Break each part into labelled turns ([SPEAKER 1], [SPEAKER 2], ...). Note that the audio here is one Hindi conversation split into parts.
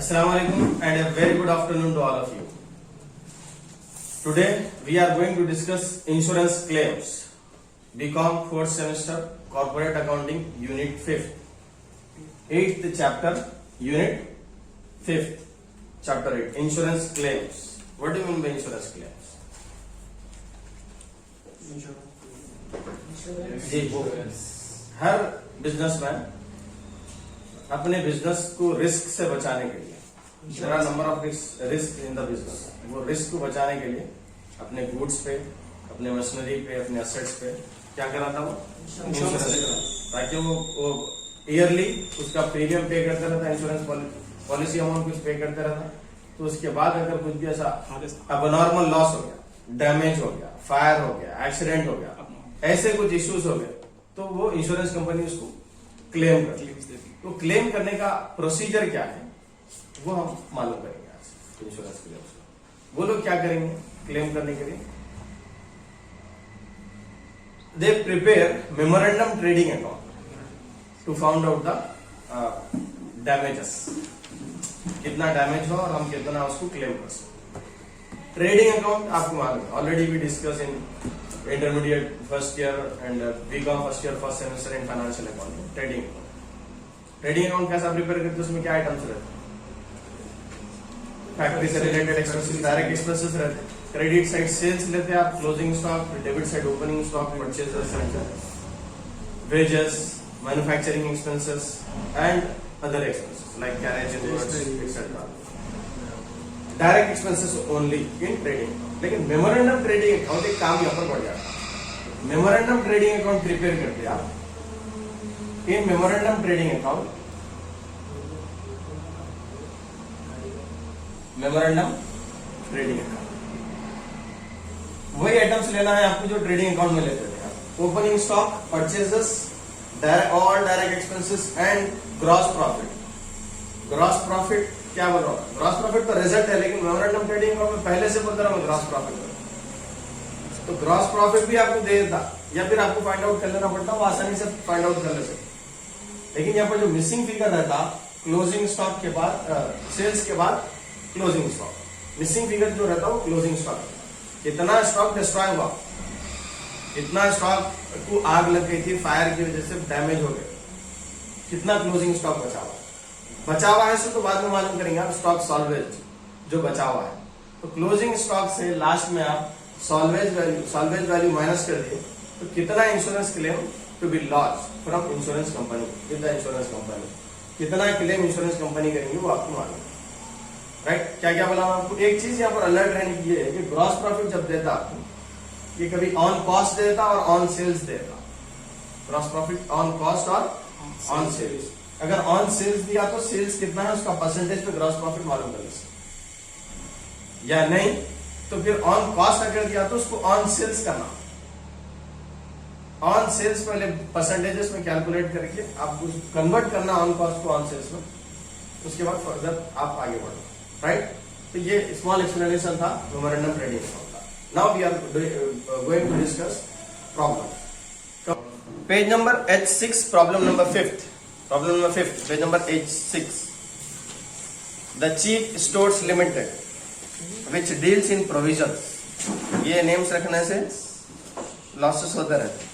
[SPEAKER 1] Assalamualaikum and a very good afternoon to all of you. Today we are going to discuss insurance claims. BCom 4th semester Corporate Accounting Unit 5th. 8th chapter Unit 5th. Chapter 8 Insurance claims. What do you mean by insurance claims? जी वो हर बिजनेसमैन अपने बिजनेस को रिस्क से बचाने के लिए there are number of risk in the business, वो रिस्क को बचाने के लिए अपने गुड्स पे, अपने मशीनरी पे, अपने एसेट्स पे क्या कराता वो इंश्योरेंस, ताकि वो ईयरली उसका प्रीमियम पे करता रहता, इंश्योरेंस पॉलिसी अमाउंट कुछ पे करता रहता। तो उसके बाद अगर कुछ भी ऐसा अबनॉर्मल लॉस हो गया, डैमेज हो गया, फायर हो गया, एक्सीडेंट हो गया, ऐसे कुछ इश्यूज हो गए, तो वो इंश्योरेंस कंपनी उसको क्लेम करती है। तो क्लेम करने का प्रोसीजर क्या है वो हम मालूम करेंगे आज इंश्योरेंस क्लेम। वो लोग क्या करेंगे क्लेम करने के लिए? They prepare memorandum trading account to found out the damages, कितना डैमेज हो और हम कितना उसको क्लेम कर सकते। ट्रेडिंग अकाउंट आपको मालूम है, already we discuss in intermediate first year and BCom first year first semester in financial accounting. Trading account कैसा प्रिपेयर करते हैं? उसमें क्या आइटम्स रहते हैं? फैक्ट्री से रिलेटेड एक्सपेंसेस, डायरेक्ट एक्सपेंसेस रहते हैं, क्रेडिट साइड सेल्स लेते हैं आप, closing stock, debit side opening stock, purchases, wages, manufacturing expenses and other expenses like carriage etcetera. Direct expenses only in trading. लेकिन मेमोरेंडम ट्रेडिंग अकाउंट एक काम यहां पर बढ़ जाता है। मेमोरेंडम ट्रेडिंग अकाउंट प्रिपेयर करते हैं आप। In memorandum trading account, memorandum trading account वही आइटम्स लेना है आपको जो ट्रेडिंग अकाउंट में लेते थे आप। Opening stock, purchases, all direct expenses and gross profit. Gross profit क्या बोल रहा हूं? ग्रॉस प्रॉफिट तो रिजल्ट है, लेकिन मेमोरेंडम ट्रेडिंग अकाउंट में पहले से बोल रहा हूं ग्रॉस प्रॉफिट। तो ग्रॉस प्रॉफिट भी आपको दे देता या फिर आपको फाइंड आउट कर लेना पड़ता, वो आसानी से फाइंड आउट कर लेते। लेकिन यहाँ पर जो मिसिंग फिगर रहता क्लोजिंग स्टॉक के बाद, सेल्स के बाद क्लोजिंग स्टॉक, मिसिंग फिगर जो रहता वो क्लोजिंग स्टॉक। कितना स्टॉक डिस्ट्रॉय हुआ, कितना स्टॉक को आग लग गई थी, फायर की वजह से डैमेज हो गया, कितना क्लोजिंग स्टॉक बचा हुआ है, तो बाद में मालूम करेंगे आप। स्टॉक सॉल्वेज जो बचा हुआ है, तो क्लोजिंग स्टॉक से लास्ट में आप सॉल्वेज वैल्यू माइनस कर दिए, तो कितना insurance claim to be lost from insurance company with the insurance company, कितना क्लेम इंश्योरेंस कंपनी करेंगे वो आपको मालूम है, राइट? क्या क्या बोला आपको? एक चीज यहाँ पर अलर्ट रहने की है कि ग्रॉस प्रॉफिट जब देता आपको, ये कभी ऑन कॉस्ट देता और ऑन सेल्स देता। ग्रॉस प्रॉफिट ऑन कॉस्ट और ऑन सेल्स। अगर ऑन सेल्स दिया तो सेल्स कितना है उसका परसेंटेज पे ग्रॉस प्रॉफिट मालूम कर सकते, या नहीं तो फिर ऑन कॉस्ट अगर दिया तो उसको ऑन सेल्स करना। ऑन सेल्स पहले परसेंटेजेस में कैलकुलेट करके आपको कन्वर्ट करना ऑन कॉस्ट को ऑन सेल्स में, उसके बाद फर्दर आप आगे बढ़ो, राइट? तो ये स्मॉल एक्सप्लेनेशन था मेमोरेंडम ट्रेडिंग अकाउंट का। Now we are going to discuss problem. Page number H6, problem number 5th, problem number 5th, page number H6। The chief stores limited which deals in provisions, ये नेम्स रखने से लॉसेस होते रहते।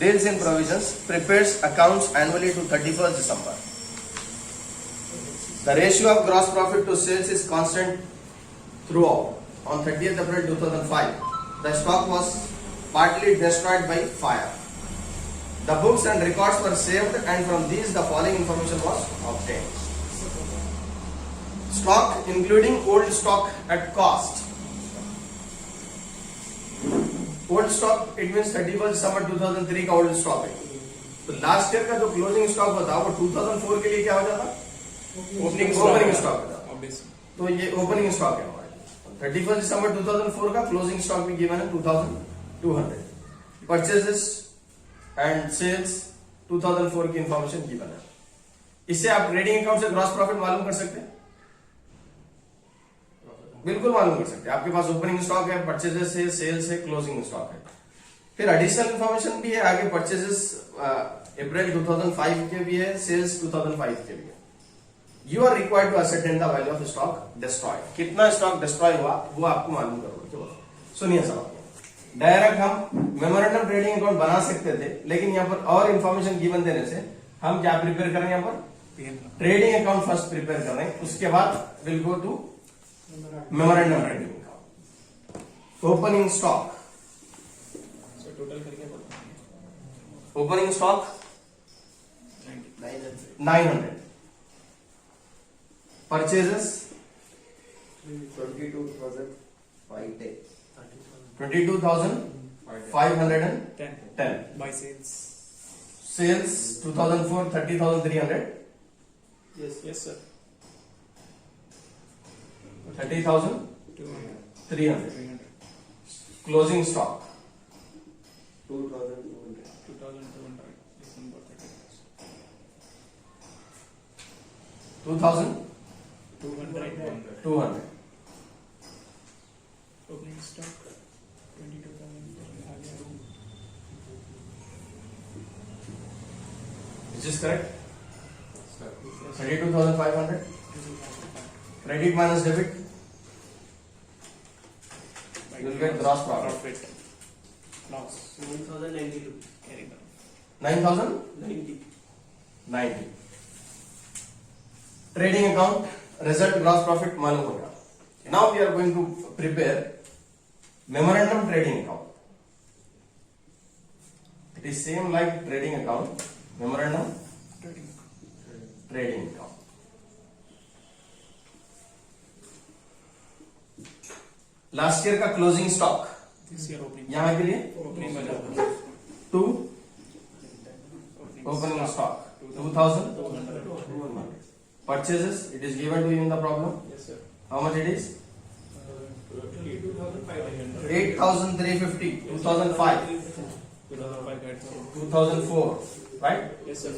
[SPEAKER 1] Deals in provisions, prepares accounts annually to 31st December. The ratio of gross profit to sales is constant throughout. On 30th April 2005, the stock was partly destroyed by fire. The books and records were saved, and from these the following information was obtained. Stock including old stock at cost. Old stock it means 31 दिसंबर 2003 का ओल्ड स्टॉक है। तो लास्ट ईयर का जो क्लोजिंग स्टॉक होता वो 2004 के लिए क्या हो जाता? ओपनिंग स्टॉक होता। तो ये ओपनिंग स्टॉक है हमारे। 31 दिसंबर 2004 का क्लोजिंग स्टॉक भी गिवन है 2200। परचेजेस एंड सेल्स 2004 की इंफॉर्मेशन गिवन है। इससे आप ट्रेडिंग अकाउंट से ग्रॉस प्रॉफिट मालूम कर सकते हैं, बिल्कुल मालूम कर सकते हैं। आपके पास ओपनिंग स्टॉक है, परचेजेस है, सेल्स है, क्लोजिंग स्टॉक है। फिर एडिशनल इंफॉर्मेशन भी है आगे, परचेजेस अप्रैल 2005 के भी है, सेल्स 2005 के भी है। You are required to ascertain the value of stock destroy. कितना स्टॉक डिस्ट्रॉय हुआ वो आपको मालूम करो। सुनिए साहब, डायरेक्ट हम मेमोरेंडम ट्रेडिंग अकाउंट बना सकते थे, लेकिन यहाँ पर और इंफॉर्मेशन गिवन देने से हम क्या प्रिपेयर करें, यहाँ पर ट्रेडिंग अकाउंट फर्स्ट प्रिपेयर कर रहे हैं, उसके बाद will go to memorandum trading account. Opening stock, opening stock 900, purchases 22,510,
[SPEAKER 2] by sales.
[SPEAKER 1] sales 2004 30,300,
[SPEAKER 2] Yes sir.
[SPEAKER 1] 30,300,
[SPEAKER 2] 300.
[SPEAKER 1] closing stock
[SPEAKER 2] 2,200. December 31st.
[SPEAKER 1] 2,200,
[SPEAKER 2] 200. Opening stock 22,000.
[SPEAKER 1] is this correct? 32,500, credit minus debit, you will get gross profit
[SPEAKER 2] Loss.
[SPEAKER 3] 9,092.
[SPEAKER 2] Carry down.
[SPEAKER 1] 9,090,
[SPEAKER 3] 90.
[SPEAKER 1] trading account result gross profit मालूम होगा। Now we are going to prepare memorandum trading account. It is same like trading account, memorandum
[SPEAKER 2] Trading.
[SPEAKER 1] trading account. Last year का closing stock
[SPEAKER 2] This year opening.
[SPEAKER 1] यहां के लिए
[SPEAKER 2] Opening बाजार.
[SPEAKER 1] 2
[SPEAKER 2] Opening
[SPEAKER 1] opening stock
[SPEAKER 2] 2,000.
[SPEAKER 1] 2,000 purchases, it is given to you in the problem.
[SPEAKER 2] Yes sir.
[SPEAKER 1] How much it is?
[SPEAKER 2] 22,500.
[SPEAKER 1] 8,350, 2005,
[SPEAKER 2] 2005.
[SPEAKER 1] 2004, right?
[SPEAKER 2] Yes sir.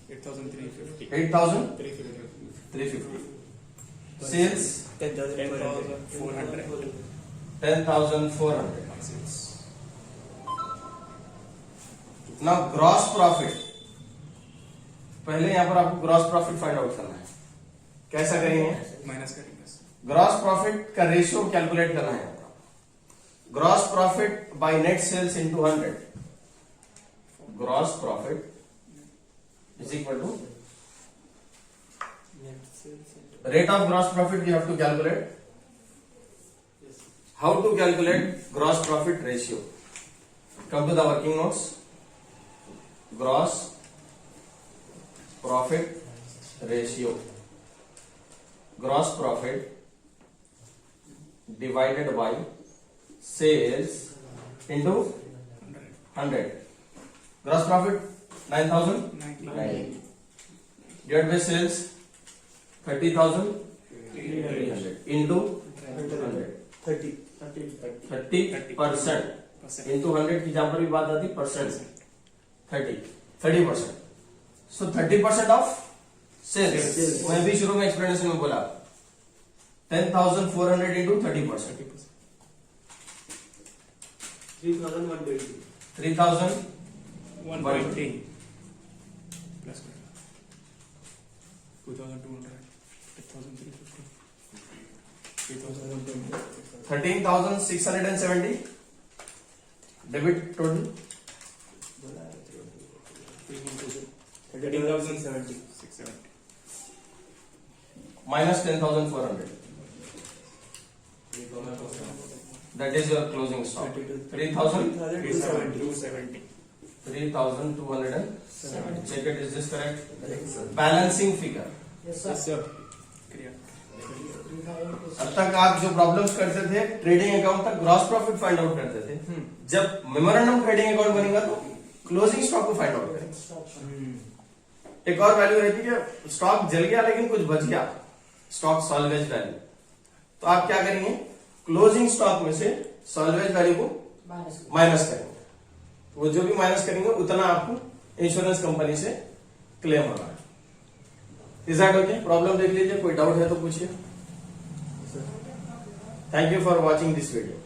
[SPEAKER 2] 8,350.
[SPEAKER 1] 8,350.
[SPEAKER 2] 350.
[SPEAKER 1] Sales
[SPEAKER 2] 10,400.
[SPEAKER 1] 10,400.
[SPEAKER 2] My sales.
[SPEAKER 1] Now gross profit, पहले यहां पर आपको ग्रॉस प्रॉफिट फाइंड आउट करना है। कैसा करेंगे?
[SPEAKER 2] Minus करेंगे sir.
[SPEAKER 1] ग्रॉस प्रॉफिट का रेशियो कैलकुलेट करना है। Gross profit by net sales into 100, gross profit is equal to
[SPEAKER 3] Net sales and
[SPEAKER 1] rate of gross profit you have to calculate.
[SPEAKER 3] yes.
[SPEAKER 1] How to calculate gross profit ratio? Come to the working notes. Gross profit ratio, gross profit divided by sales into 100. Gross profit 9,090
[SPEAKER 2] 90.
[SPEAKER 1] divided by sales 30,300 into 100,
[SPEAKER 3] 30.
[SPEAKER 1] 30% into 100 की जहां पर भी बात आती परसेंट, 30%। So 30% of sales. मैं भी शुरू में एक्सप्लेनेशन में बोला 10,400 into 30%,
[SPEAKER 3] 3,120.
[SPEAKER 1] 3,000
[SPEAKER 2] 120 plus 2,200, 8,350, 3,120,
[SPEAKER 1] 13,670 debit total
[SPEAKER 2] 13,070, 670.
[SPEAKER 1] minus 10,400. That is your closing stock.
[SPEAKER 2] 270.
[SPEAKER 1] 3,270. Check it. Is this correct? Balancing figure.
[SPEAKER 3] Yes
[SPEAKER 2] Yes
[SPEAKER 3] sir.
[SPEAKER 2] sir. Clear.
[SPEAKER 1] अब तक आप जो प्रॉब्लम्स करते थे ट्रेडिंग अकाउंट तक ग्रॉस प्रॉफिट फाइंड आउट करते थे। जब मेमोरेंडम ट्रेडिंग अकाउंट बनेगा तो क्लोजिंग स्टॉक को फाइंड आउट करेंगे। एक और वैल्यू रहती है कि स्टॉक जल गया लेकिन कुछ बच गया, स्टॉक सॉल्वेज वैल्यू। तो आप क्या करेंगे? क्लोजिंग स्टॉक में से सॉल्वेज वैल्यू को माइनस करेंगे। वो जो भी माइनस करेंगे उतना आपको इंश्योरेंस कंपनी से क्लेम होना है। Is that okay? प्रॉब्लम देख लीजिए, कोई डाउट है तो पूछिए। Thank you for watching this video.